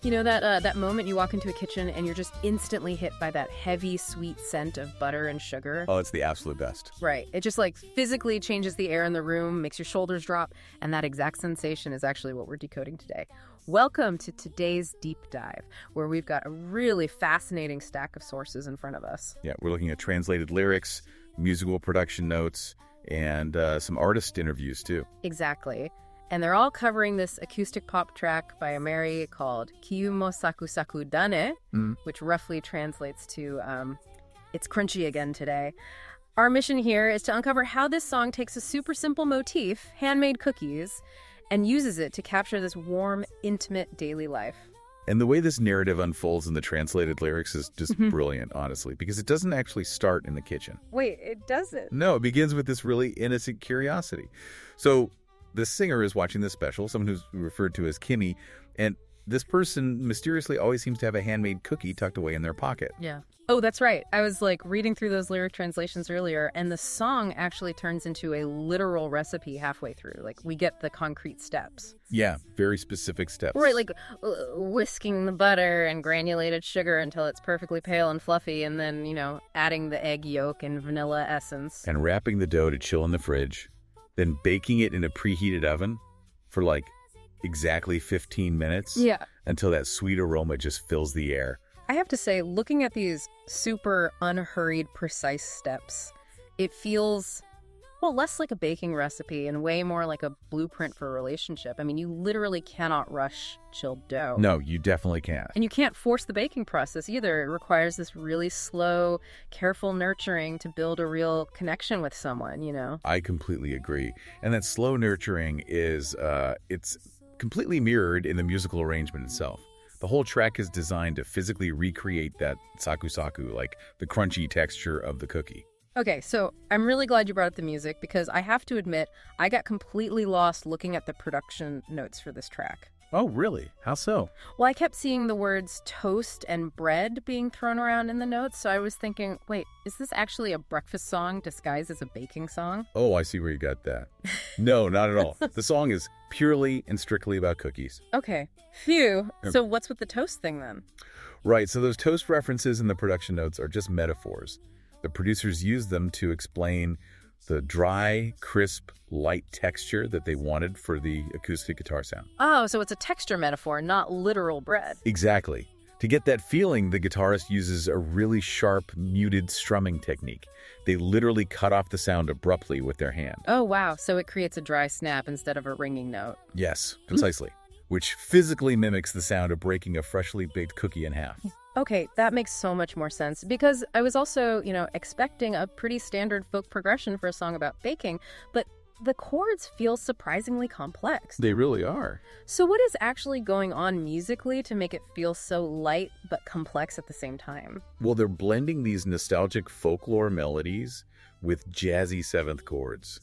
You know that moment you walk into a kitchen and you're just instantly hit by that heavy, sweet scent of butter and sugar? Oh, it's the absolute best. Right. It just like physically changes the air in the room, makes your shoulders drop, and that exact sensation is actually what we're decoding today. Welcome to today's deep dive, where we've got a really fascinating stack of sources in front of us. Yeah, we're looking at translated lyrics, musical production notes, and some artist interviews too. Exactly. And they're all covering this acoustic pop track by Ameri called今日もサクサクだね, which roughly translates to, it's crunchy again today. Our mission here is to uncover how this song takes a super simple motif, handmade cookies, and uses it to capture this warm, intimate daily life. And the way this narrative unfolds in the translated lyrics is just brilliant, honestly, because it doesn't actually start in the kitchen. Wait, it doesn't? No, it begins with this really innocent curiosity. So the singer is watching this special, someone who's referred to as Kimmy, and this person mysteriously always seems to have a handmade cookie tucked away in their pocket. Yeah. Oh, that's right. I was like reading through those lyric translations earlier, and the song actually turns into a literal recipe halfway through. Like, we get the concrete steps. Yeah, very specific steps. Right, like whisking the butter and granulated sugar until it's perfectly pale and fluffy, and then, adding the egg yolk and vanilla essence. And wrapping the dough to chill in the fridge, then baking it in a preheated oven for like exactly 15 minutes. Yeah. Until that sweet aroma just fills the air. I have to say, looking at these super unhurried, precise steps, it feels, well, less like a baking recipe and way more like a blueprint for a relationship. I mean, you literally cannot rush chilled dough. No, you definitely can't. And you can't force the baking process either. It requires this really slow, careful nurturing to build a real connection with someone, I completely agree. And that slow nurturing is, it's completely mirrored in the musical arrangement itself. The whole track is designed to physically recreate that saku-saku, like the crunchy texture of the cookie. Okay, so I'm really glad you brought up the music because I have to admit, I got completely lost looking at the production notes for this track. Oh, really? How so? Well, I kept seeing the words toast and bread being thrown around in the notes, so I was thinking, wait, is this actually a breakfast song disguised as a baking song? Oh, I see where you got that. No, not at all. The song is purely and strictly about cookies. Okay. Phew. So what's with the toast thing then? Right, so those toast references in the production notes are just metaphors. The producers used them to explain the dry, crisp, light texture that they wanted for the acoustic guitar sound. Oh, so it's a texture metaphor, not literal bread. Exactly. To get that feeling, the guitarist uses a really sharp, muted strumming technique. They literally cut off the sound abruptly with their hand. Oh, wow. So it creates a dry snap instead of a ringing note. Yes, precisely. Which physically mimics the sound of breaking a freshly baked cookie in half. Okay, that makes so much more sense because I was also, expecting a pretty standard folk progression for a song about baking, but the chords feel surprisingly complex. They really are. So what is actually going on musically to make it feel so light but complex at the same time? Well, they're blending these nostalgic folklore melodies with jazzy seventh chords.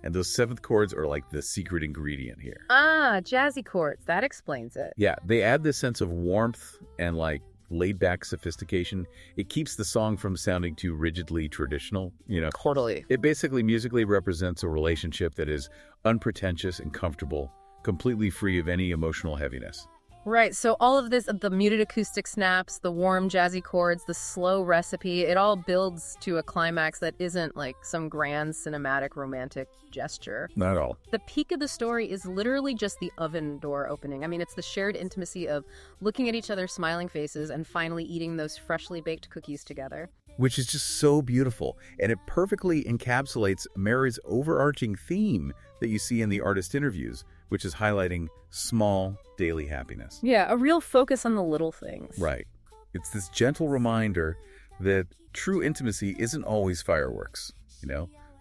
And those seventh chords are like the secret ingredient here. Ah, jazzy chords. That explains it. Yeah, they add this sense of warmth and like laid-back sophistication. It keeps the song from sounding too rigidly traditional, Totally. It basically musically represents a relationship that is unpretentious and comfortable, completely free of any emotional heaviness. Right, so all of this, the muted acoustic snaps, the warm jazzy chords, the slow recipe, it all builds to a climax that isn't like some grand cinematic romantic gesture. Not at all. The peak of the story is literally just the oven door opening. I mean, it's the shared intimacy of looking at each other's smiling faces and finally eating those freshly baked cookies together. Which is just so beautiful, and it perfectly encapsulates Mary's overarching theme that you see in the artist interviews, which is highlighting small daily happiness. Yeah, a real focus on the little things. Right. It's this gentle reminder that true intimacy isn't always fireworks,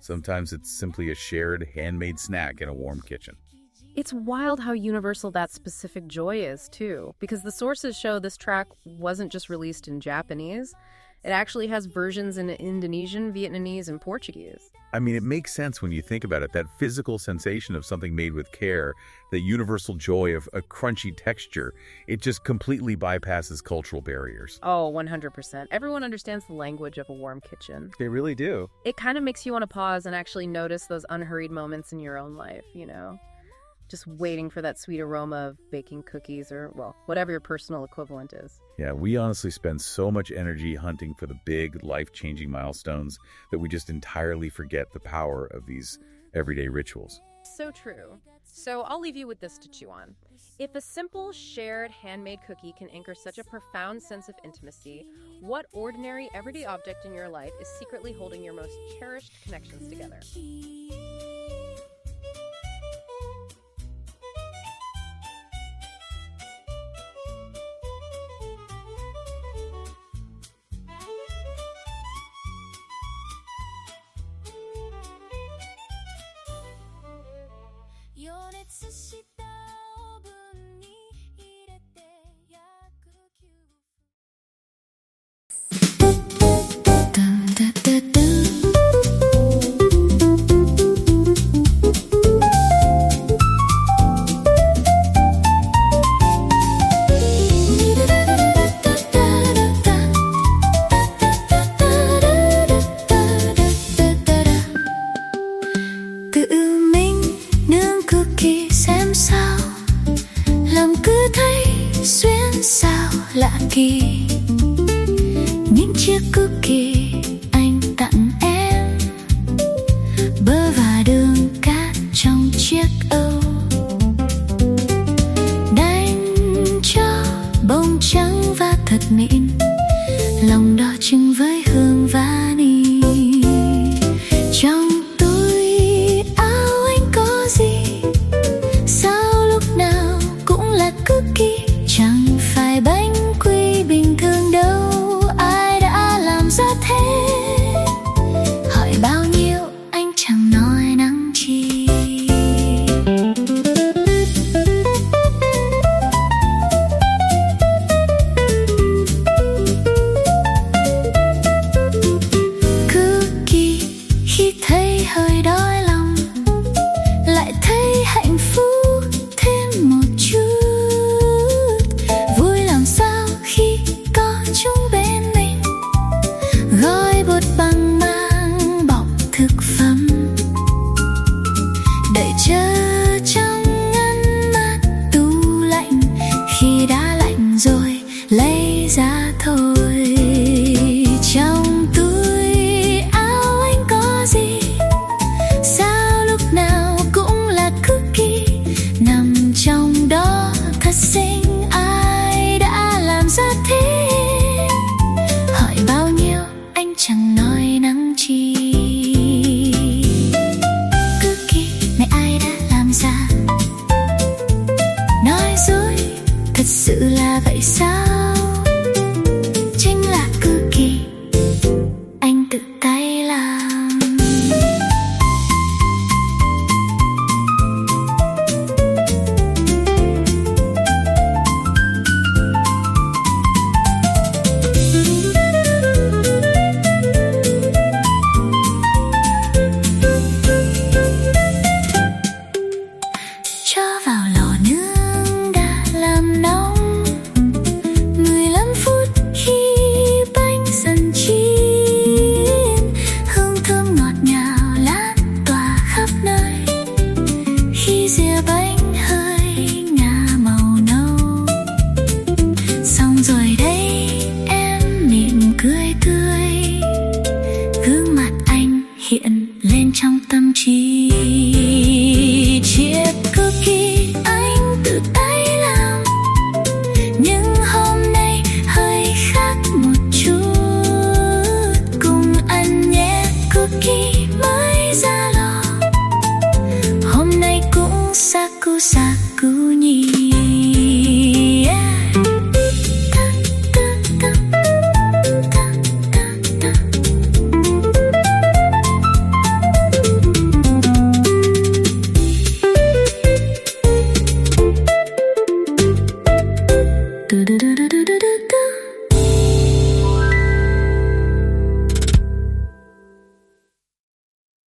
Sometimes it's simply a shared handmade snack in a warm kitchen. It's wild how universal that specific joy is, too, because the sources show this track wasn't just released in Japanese. It actually has versions in Indonesian, Vietnamese, and Portuguese. I mean, it makes sense when you think about it, that physical sensation of something made with care, the universal joy of a crunchy texture, it just completely bypasses cultural barriers. Oh, 100%. Everyone understands the language of a warm kitchen. They really do. It kind of makes you want to pause and actually notice those unhurried moments in your own life, just waiting for that sweet aroma of baking cookies or, well, whatever your personal equivalent is. Yeah, we honestly spend so much energy hunting for the big, life-changing milestones that we just entirely forget the power of these everyday rituals. So true. So I'll leave you with this to chew on. If a simple, shared, handmade cookie can anchor such a profound sense of intimacy, what ordinary, everyday object in your life is secretly holding your most cherished connections together? Lạ kỳ những chiếc cookie anh tặng em, bơ và đường cát trong chiếc âu, đánh cho bông trắng và thật mịn, lòng đỏ trưng với hương vani. Trong túi áo anh có gì, sao lúc nào cũng là cookie, chẳng phải bánh quy bình thường đâu. Ai đã làm ra thế, hỏi bao nhiêu anh chẳng nói năng chi. Cookie khi thấy hơi đói lòng, lại thấy hạnh phúc thêm một chút. Vui làm sao khi có chúng bên mình, gói bột bằng mang bọc thực phẩm, đợi chờ trong ngăn mát tủ lạnh, khi đã lạnh rồi lấy ra thôi. Trong túi áo anh có gì, sao lúc nào cũng là cookie, nằm trong đó thật xinh. Ai đã làm ra thế, hỏi bao nhiêu anh chẳng nói năng chi. Cookie này ai đã làm ra, nói dối thật sự là vậy sao? Chính là cookie anh tự tay làm. Cho vào lò nướng đã làm nóng, 15 phút khi bánh dần chín, hương thơm ngọt ngào lan tỏa khắp nơi. Khi rìa bánh hơi ngả màu nâu, xong rồi đây em mỉm cười tươi, gương mặt anh hiện lên trong tâm trí. Chiếc cookie anh tự tay làm, nhưng hôm nay hơi khác một chút. Cùng ăn nhé cookie mới ra lò, hôm nay cũng saku saku nhỉ.